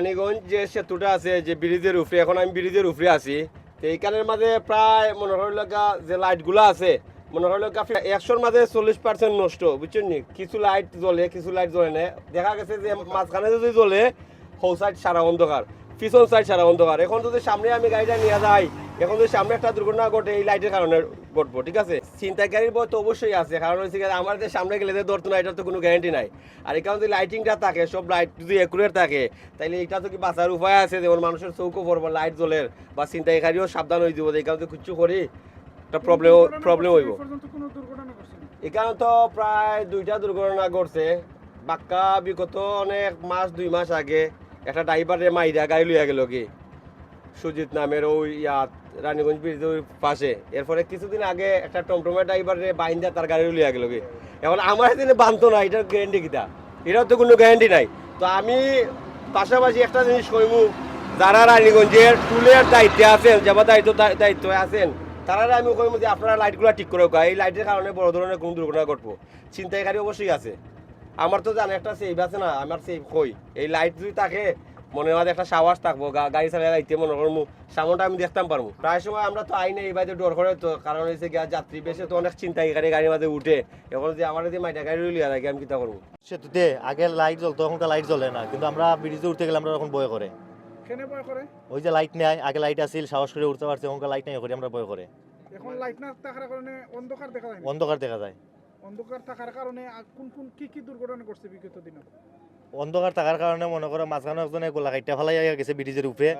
রানীগঞ্জ যে সেতুটা আছে যে ব্রিজের উপরে, এখন আমি ব্রিজের উপরে আছি, তো এইখানের মাঝে প্রায় মনে হয় লগা যে লাইটগুলো আছে মনে হয় লগা 100-র মাঝে 40% নষ্ট, বুঝছেন নি? কিছু লাইট জ্বলে, কিছু লাইট জ্বলে না। দেখা গেছে যে মাঝখানে যদি জ্বলে হোল সাইড সারা অন্ধকার, পিছন সাইড সারা অন্ধকার। এখন যদি সামনে আমি গাড়িটা নিয়ে যাই, এখন যদি সামনে একটা দুর্ঘটনা ঘটে এই লাইটের কারণে ঘটবো, ঠিক আছে? ছিনতাইকারীর ভয় তো অবশ্যই আছে, কারণ হচ্ছে আমার যে সামনে গেলে যে ধরতো না, এটার তো কোনো গ্যারান্টি নাই। আর এখানে যদি লাইটিংটা থাকে, সব লাইট যদি একুরেট থাকে, তাহলে এটা তো কি বাঁচার উপায় আছে? যেমন মানুষের চৌকো পড়বো লাইট জ্বলের, বা ছিনতাইকারীও সাবধান হয়ে দিব, এখানে তো কিছু করি একটা প্রবলেম হইব। এখানে তো প্রায় 2টা দুর্ঘটনা ঘটছে। বাক্কা বিগত অনেক মাস 2 মাস আগে একটা ড্রাইভারে মাইরা গাড়ি লইয়া গেল কি সুজিত নামের ওই রানীগঞ্জ ব্রিজের ওই পাশে। এরপরে কিছুদিন আগে একটা টমটমের ড্রাইভারে বাইন্দা তার গাড়ি লইয়া গেল কি। এখন আমার দিনে বানতো না, এটার গ্যারান্টি কিটা? এটাও তো কোনো গ্যারান্টি নাই। তো আমি পাশাপাশি একটা জিনিস কইমু, যারা রানীগঞ্জের টুলের দায়িত্বে আছেন, যারা দায়িত্বে আছেন, তারা আমি কইমু যে আপনারা লাইটগুলো ঠিক করে রাখা। এই লাইটের কারণে বড় ধরনের কোনো দুর্ঘটনা ঘটবো। ছিনতাইকারী অবশ্যই আছে। আমার তো জানে একটা সেভ আছে না, আমার সেভ কই এই লাইট যদি থাকে মনে হয় একটা সাহস থাকবো, গাড়ি চালিয়ে যাইতে মনে করবো সামনটা আমি দেখতাম পারবো। প্রায় সময় আমরা তো আইনে এই বাইরে ডর করে, তো কারণ হয়েছে গিয়া যাত্রী বেশি তো অনেক চিন্তাকারী গাড়ির মাঝে উঠে। এখন যদি আমার যদি মাইটা গাড়ি লিয়া থাকে আমি কিতা করবো? সেতুতে আগে লাইট জ্বলতো, এখনকার লাইট জ্বলে না, কিন্তু আমরা ব্রিজে উঠতে গেলে আমরা এখন ভয় করে। কেন ভয় করে? ওই যে লাইট নেই, আগে লাইট আসিল সাহস করে উঠতে পারছে, এখনকার লাইট নেই করি আমরা ভয় করে। এখন লাইট না থাকার কারণে অন্ধকার দেখা যায় না। অন্ধকার দেখা যায়। অন্ধকার থাকার কারণে কোন কোন কি দুর্ঘটনা ঘটছে বিগত দিনে? অন্ধকার থাকার কারণে মনে করো মাঝখানে একজনে গোলা কাইটা ফেলাই গেছে ব্রিজের উপরে,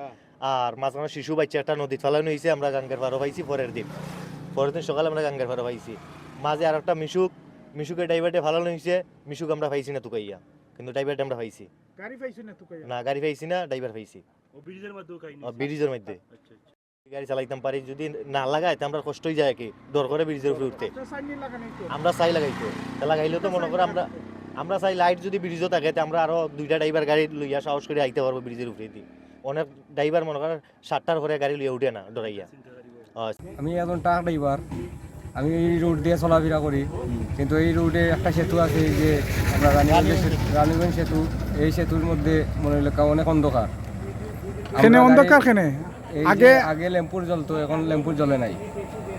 আর মাঝখানে শিশু বাচ্চা একটা নদী ফেলানো হয়েছে, আমরা গাঙ্গের পাড়ও পাইছি। পরের দিন সকালে আমরা গাঙ্গের পাড়ও পাইছি। মাঝে আর একটা মিশুকে ড্রাইভারটা ফেলানো হয়েছে, মিশুক আমরা পাইছি না তুকাইয়া, কিন্তু ড্রাইভারটা আমরা পাইছি গাড়ি পাইছো না তুই? না, গাড়ি পাইছি না, ড্রাইভার পাইছি। ব্রিজের মধ্যে গাড়ি চালাইতাম পারি, যদি না লাগাই তো আমরা কষ্টই যায় কি ডর করে ব্রিজের উপরে উঠতে। আমরা চাই লাগাইতো, লাগাইলেও তো মনে করো আমরা চাই লাইট যদি ব্রিজও থাকে, আমরা আরো 2টা ড্রাইভার গাড়ি লইয়া সাহস করে আইতে পারবো ব্রিজের উপরে দিয়ে। অনেক ড্রাইভার মনে করেন 7টার পরে গাড়ি লইয়া উঠে না ডরাইয়া। আমি একজন ট্রাক ড্রাইভার, আমি এই রুট দিয়ে চলাফেরা করি, কিন্তু এই রুটে একটা সেতু আছে যে আমরা রানীগঞ্জ সেতু, এই সেতুর মধ্যে মনে হলো অনেক অন্ধকার। অন্ধকার কেনে? আগে ল্যাম্পুর জ্বলতো, এখন ল্যাম্পুর জ্বলে নাই।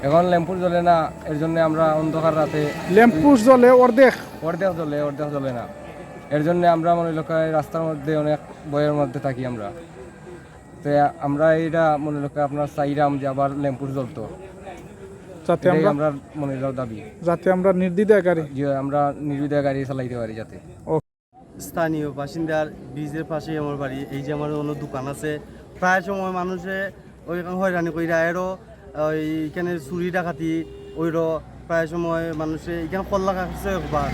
এখন ল্যাম্পুর জ্বলে না, এর জন্য আমরা অন্ধকার রাতে ল্যাম্পুর জ্বলে অর্ধেক জ্বলে না। এর জন্য আমরা মনে হলো রাস্তার মধ্যে অনেক ভয়ের মধ্যে থাকি আমরা। তো আমরা এইটা মনে হলো আপনার চাইরাম যে আবার ল্যাম্পুর জ্বলতো, যাতে আমরা মনে হলো দাবি যাতে আমরা নির্দ্বিধায় গাড়ি আমরা নির্বিধায় গাড়ি চালাইতে পারি যাতে। স্থানীয় বাসিন্দার ব্রিজের পাশে আমার বাড়ি। এই যে আমার অন্য দোকান আছে, প্রায় সময় মানুষে ওইখানে হয়রানি কইরা এরও এইখানে চুরি ডাকাতি ওইরও প্রায় সময় মানুষে এখানে কল্লা কাছে একবার,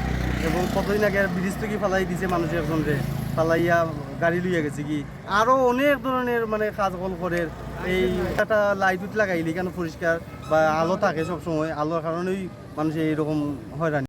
এবং কতদিন আগে ব্রিজ থেকে ফালাই দিছে মানুষের একজনরে, ফালাইয়া গাড়ি লইয়া গেছে কি। আরও অনেক ধরনের মানে কাজ কল করে। এই একটা লাইট লাগাইলে এখানে পরিষ্কার বা আলো থাকে সবসময়, আলোর কারণেই মানুষ এইরকম হয়রানি।